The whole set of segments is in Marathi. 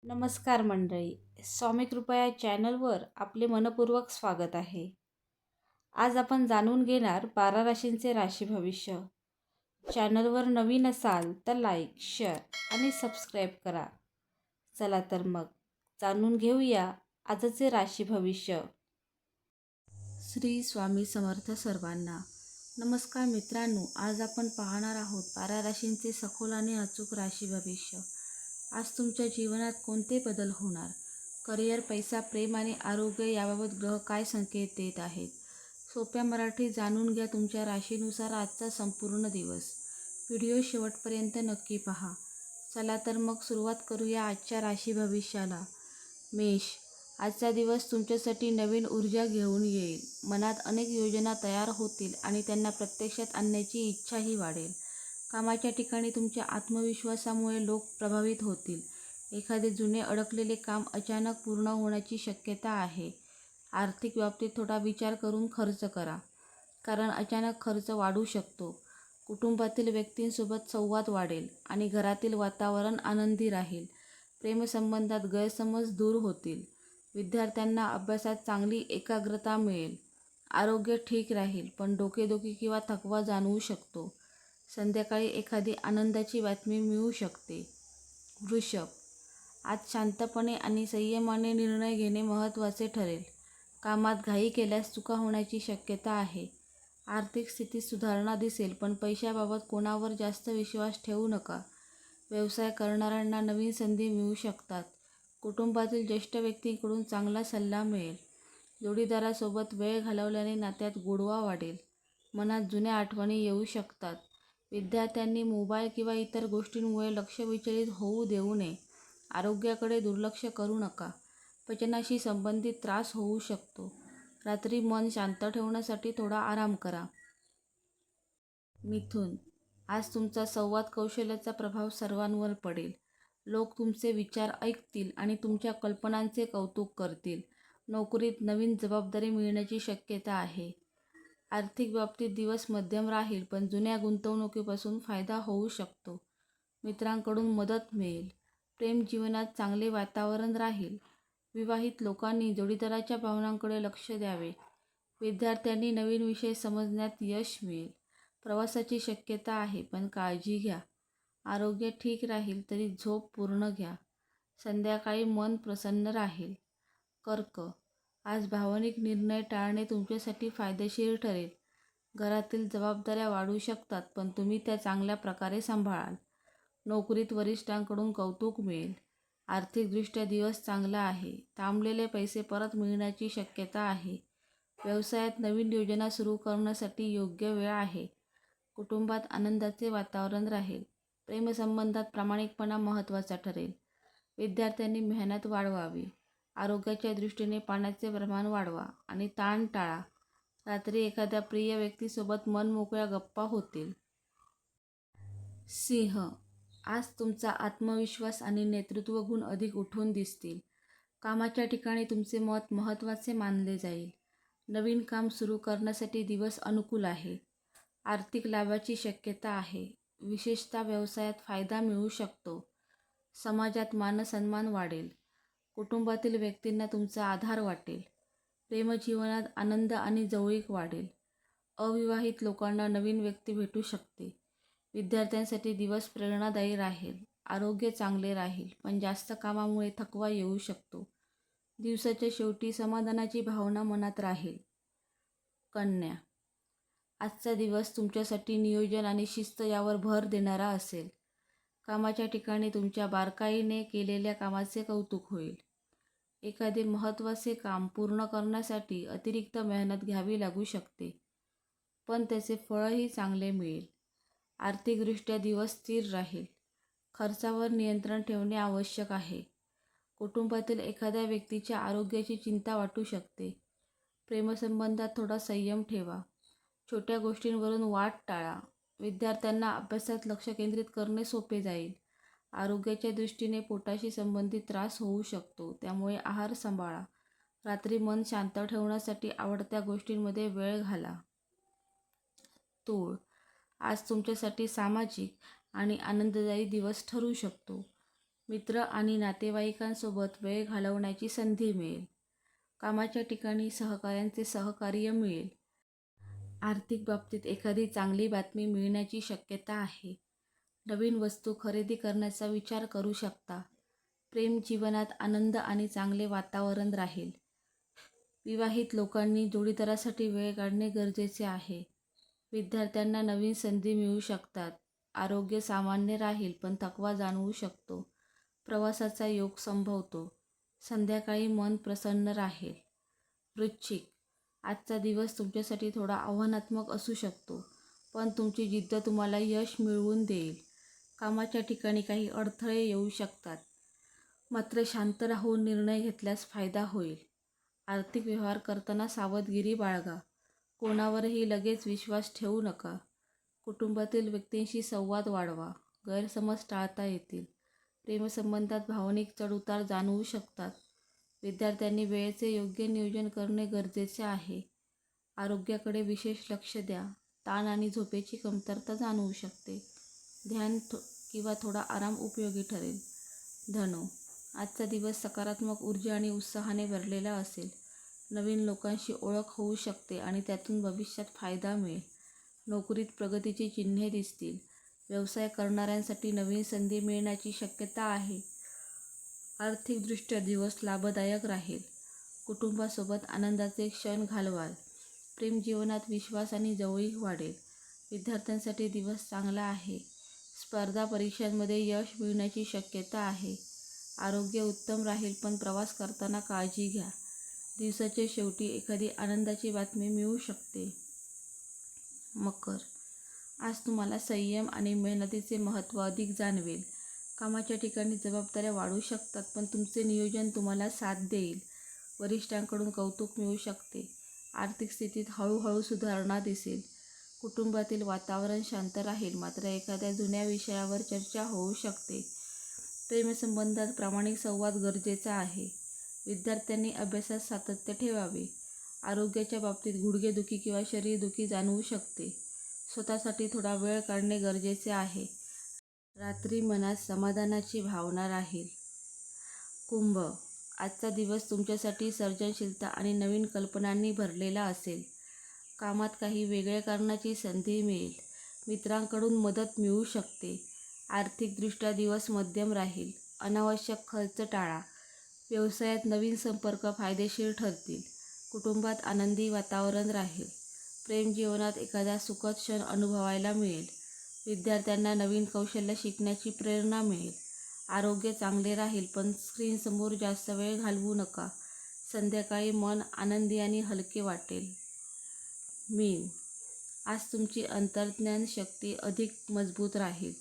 नमस्कार मंडळी. स्वामी कृपा या चॅनलवर आपले मनपूर्वक स्वागत आहे. आज आपण जाणून घेणार 12 राशींचे राशी भविष्य. चॅनलवर नवीन असाल तर लाईक, शेअर आणि सबस्क्राईब करा. चला तर मग जाणून घेऊया आजचे राशी भविष्य. श्री स्वामी समर्थ सर्वांना. नमस्कार मित्रांनो, आज आपण पाहणार आहोत 12 राशींचे सखोल आणि अचूक राशी भविष्य. आज तुमच्या जीवनात कोणते बदल होणार? करिअर, पैसा, प्रेम आणि आरोग्य याबाबत ग्रह काय संकेत देत आहेत? सोप्या मराठीत जाणून घ्या तुमच्या राशीनुसार आजचा संपूर्ण दिवस. व्हिडिओ शेवटपर्यंत नक्की पहा. चला तर मग सुरुवात करूया आजच्या राशी भविष्याला. मेष. आजचा दिवस तुमच्यासाठी नवीन ऊर्जा घेऊन येईल. मनात अनेक योजना तयार होतील आणि त्यांना प्रत्यक्षात आणण्याची इच्छाही वाढेल. कामाच्या ठिकाणी तुमच्या आत्मविश्वासामुळे लोक प्रभावित होतील. एखादे जुने अडकलेले काम अचानक पूर्ण होण्याची शक्यता आहे. आर्थिक बाबतीत थोडा विचार करून खर्च करा, कारण अचानक खर्च वाढू शकतो. कुटुंबातील व्यक्तींसोबत संवाद वाढेल आणि घरातील वातावरण आनंदी राहील. प्रेमसंबंधात गैरसमज दूर होतील. विद्यार्थ्यांना अभ्यासात चांगली एकाग्रता मिळेल. आरोग्य ठीक राहील, पण डोकेदुखी किंवा थकवा जाणवू शकतो. संध्याकाळी एखादी आनंदाची बातमी मिळू शकते. वृषभ. आज शांतपणे आणि संयमाने निर्णय घेणे महत्त्वाचे ठरेल. कामात घाई केल्यास चुका होण्याची शक्यता आहे. आर्थिक स्थितीत सुधारणा दिसेल, पण पैशाबाबत कोणावर जास्त विश्वास ठेवू नका. व्यवसाय करणाऱ्यांना नवीन संधी मिळू शकतात. कुटुंबातील ज्येष्ठ व्यक्तींकडून चांगला सल्ला मिळेल. जोडीदारासोबत वेळ घालवल्याने नात्यात गोडवा वाढेल. मनात जुन्या आठवणी येऊ शकतात. विद्यार्थ्यांनी मोबाईल किंवा इतर गोष्टींमुळे लक्ष विचलित होऊ देऊ नये. आरोग्याकडे दुर्लक्ष करू नका. पचनाशी संबंधित त्रास होऊ शकतो. रात्री मन शांत ठेवण्यासाठी थोडा आराम करा. मिथुन. आज तुमचा संवाद कौशल्याचा प्रभाव सर्वांवर पडेल. लोक तुमचे विचार ऐकतील आणि तुमच्या कल्पनांचे कौतुक करतील. नोकरीत नवीन जबाबदारी मिळण्याची शक्यता आहे. आर्थिक बाबतीत दिवस मध्यम राहील, पण जुन्या गुंतवणुकीपासून फायदा होऊ शकतो. मित्रांकडून मदत मिळेल. प्रेम जीवनात चांगले वातावरण राहील. विवाहित लोकांनी जोडीदाराच्या भावनांकडे लक्ष द्यावे. विद्यार्थ्यांनी नवीन विषय समजण्यात यश मिळेल. प्रवासाची शक्यता आहे, पण काळजी घ्या. आरोग्य ठीक राहील, तरी झोप पूर्ण घ्या. संध्याकाळी मन प्रसन्न राहील. कर्क. आज भावनिक निर्णय टाळणे तुमच्यासाठी फायदेशीर ठरेल. घरातील जबाबदाऱ्या वाढू शकतात, पण तुम्ही त्या चांगल्या प्रकारे सांभाळाल. नोकरीत वरिष्ठांकडून कौतुक मिळेल. आर्थिकदृष्ट्या दिवस चांगला आहे. थांबलेले पैसे परत मिळण्याची शक्यता आहे. व्यवसायात नवीन योजना सुरू करण्यासाठी योग्य वेळ आहे. कुटुंबात आनंदाचे वातावरण राहील. प्रेमसंबंधात प्रामाणिकपणा महत्त्वाचा ठरेल. विद्यार्थ्यांनी मेहनत वाढवावी. आरोग्याच्या दृष्टीने पाण्याचे प्रमाण वाढवा आणि ताण टाळा. रात्री एखाद्या प्रिय व्यक्तीसोबत मनमोकळ्या गप्पा होतील. सिंह. आज तुमचा आत्मविश्वास आणि नेतृत्व गुण अधिक उठून दिसतील. कामाच्या ठिकाणी तुमचे मत महत्त्वाचे मानले जाईल. नवीन काम सुरू करण्यासाठी दिवस अनुकूल आहे. आर्थिक लाभाची शक्यता आहे. विशेषतः व्यवसायात फायदा मिळू शकतो. समाजात मानसन्मान वाढेल. कुटुंबातील व्यक्तींना तुमचा आधार वाटेल. प्रेमजीवनात आनंद आणि जवळीक वाढेल. अविवाहित लोकांना नवीन व्यक्ती भेटू शकते. विद्यार्थ्यांसाठी दिवस प्रेरणादायी राहील. आरोग्य चांगले राहील, पण जास्त कामामुळे थकवा येऊ शकतो. दिवसाच्या शेवटी समाधानाची भावना मनात राहील. कन्या. आजचा दिवस तुमच्यासाठी नियोजन आणि शिस्त यावर भर देणारा असेल. कामाच्या ठिकाणी तुमच्या बारकाईने केलेल्या कामाचे कौतुक होईल. एखादे महत्त्वाचे काम पूर्ण करण्यासाठी अतिरिक्त मेहनत घ्यावी लागू शकते, पण त्याचे फळही चांगले मिळेल. आर्थिकदृष्ट्या दिवस स्थिर राहील. खर्चावर नियंत्रण ठेवणे आवश्यक आहे. कुटुंबातील एखाद्या व्यक्तीच्या आरोग्याची चिंता वाटू शकते. प्रेमसंबंधात थोडा संयम ठेवा. छोट्या गोष्टींवरून वाद टाळा. विद्यार्थ्यांना अभ्यासात लक्ष केंद्रित करणे सोपे जाईल. आरोग्याच्या दृष्टीने पोटाशी संबंधित त्रास होऊ शकतो, त्यामुळे आहार सांभाळा. रात्री मन शांत ठेवण्यासाठी आवडत्या गोष्टींमध्ये वेळ घाला. तूळ. आज तुमच्यासाठी सामाजिक आणि आनंददायी दिवस ठरू शकतो. मित्र आणि नातेवाईकांसोबत वेळ घालवण्याची संधी मिळेल. कामाच्या ठिकाणी सहकाऱ्यांचे सहकार्य मिळेल. आर्थिक बाबतीत एखादी चांगली बातमी मिळण्याची शक्यता आहे. नवीन वस्तू खरेदी करण्याचा विचार करू शकता. प्रेम जीवनात आनंद आणि चांगले वातावरण राहील. विवाहित लोकांनी जोडीदारासाठी वेळ काढणे गरजेचे आहे. विद्यार्थ्यांना नवीन संधी मिळू शकतात. आरोग्य सामान्य राहील पण थकवा जाणवू शकतो. प्रवासाचा योग संभवतो. संध्याकाळी मन प्रसन्न राहील. वृश्चिक, आजचा दिवस तुमच्यासाठी थोडा आव्हानात्मक असू शकतो, पण तुमची जिद्द तुम्हाला यश मिळवून देईल. कामाच्या ठिकाणी काही अडथळे येऊ शकतात, मात्र शांत राहून निर्णय घेतल्यास फायदा होईल. आर्थिक व्यवहार करताना सावधगिरी बाळगा. कोणावरही लगेच विश्वास ठेवू नका. कुटुंबातील व्यक्तींशी संवाद वाढवा. गैरसमज टाळता येतील. प्रेमसंबंधात भावनिक चढउतार जाणवू शकतात. विद्यार्थ्यांनी वेळेचे योग्य नियोजन करणे गरजेचे आहे. आरोग्याकडे विशेष लक्ष द्या. ताण आणि झोपेची कमतरता जाणवू शकते. ध्यान किंवा थोडा आराम उपयोगी ठरेल. धनु, आजचा दिवस सकारात्मक ऊर्जा आणि उत्साहाने भरलेला असेल. नवीन लोकांशी ओळख होऊ शकते आणि त्यातून भविष्यात फायदा मिळेल. नोकरीत प्रगतीची चिन्हे दिसतील. व्यवसाय करणाऱ्यांसाठी नवीन संधी मिळण्याची शक्यता आहे. आर्थिकदृष्ट्या दिवस लाभदायक राहील. कुटुंबासोबत आनंदाचे क्षण घालवाल. प्रेम जीवनात विश्वास आणि जवळीक वाढेल. विद्यार्थ्यांसाठी दिवस चांगला आहे. स्पर्धा परीक्षांमध्ये यश मिळण्याची शक्यता आहे. आरोग्य उत्तम राहील पण प्रवास करताना काळजी घ्या. दिवसाच्या शेवटी एखादी आनंदाची बातमी मिळू शकते. मकर, आज तुम्हाला संयम आणि मेहनतीचे महत्त्व अधिक जाणवेल. कामाच्या ठिकाणी जबाबदाऱ्या वाढू शकतात, पण तुमचे नियोजन तुम्हाला साथ देईल. वरिष्ठांकडून कौतुक मिळू शकते. आर्थिक स्थितीत हळूहळू सुधारणा दिसेल. कुटुंबातील वातावरण शांत राहील, मात्र एखाद्या जुन्या विषयावर चर्चा होऊ शकते. प्रेमसंबंधात प्रामाणिक संवाद गरजेचा आहे. विद्यार्थ्यांनी अभ्यासात सातत्य ठेवावे. आरोग्याच्या बाबतीत गुडघेदुखी किंवा शरीरदुखी जाणवू शकते. स्वतःसाठी थोडा वेळ काढणे गरजेचे आहे. रात्री मनात समाधानाची भावना राहील. कुंभ, आजचा दिवस तुमच्यासाठी सर्जनशीलता आणि नवीन कल्पनांनी भरलेला असेल. कामात काही वेगळे करण्याची संधी मिळेल. मित्रांकडून मदत मिळू शकते. आर्थिकदृष्ट्या दिवस मध्यम राहील. अनावश्यक खर्च टाळा. व्यवसायात नवीन संपर्क फायदेशीर ठरतील. कुटुंबात आनंदी वातावरण राहील. प्रेम जीवनात एखादा सुखद क्षण अनुभवायला मिळेल. विद्यार्थ्यांना नवीन कौशल्य शिकण्याची प्रेरणा मिळेल. आरोग्य चांगले राहील पण स्क्रीनसमोर जास्त वेळ घालवू नका. संध्याकाळी मन आनंदी आणि हलके वाटेल. मीन, आज तुमची अंतर्ज्ञान शक्ती अधिक मजबूत राहील.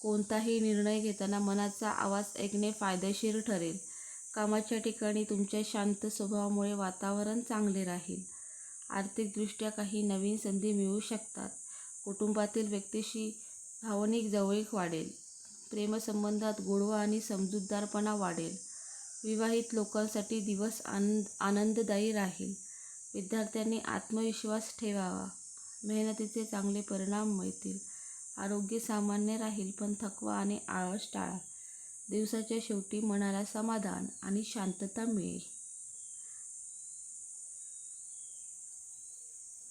कोणताही निर्णय घेताना मनाचा आवाज ऐकणे फायदेशीर ठरेल. कामाच्या ठिकाणी तुमच्या शांत स्वभावामुळे वातावरण चांगले राहील. आर्थिकदृष्ट्या काही नवीन संधी मिळू शकतात. कुटुंबातील व्यक्तीशी भावनिक जवळीक वाढेल. प्रेमसंबंधात गोडवा आणि समजूतदारपणा वाढेल. विवाहित लोकांसाठी दिवस आनंददायी राहील. विद्यार्थ्यांनी आत्मविश्वास ठेवावा. मेहनतीचे चांगले परिणाम मिळतील. आरोग्य सामान्य राहील पण थकवा आणि आळस टाळा. दिवसाच्या शेवटी मनाला समाधान आणि शांतता मिळेल.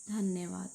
धन्यवाद.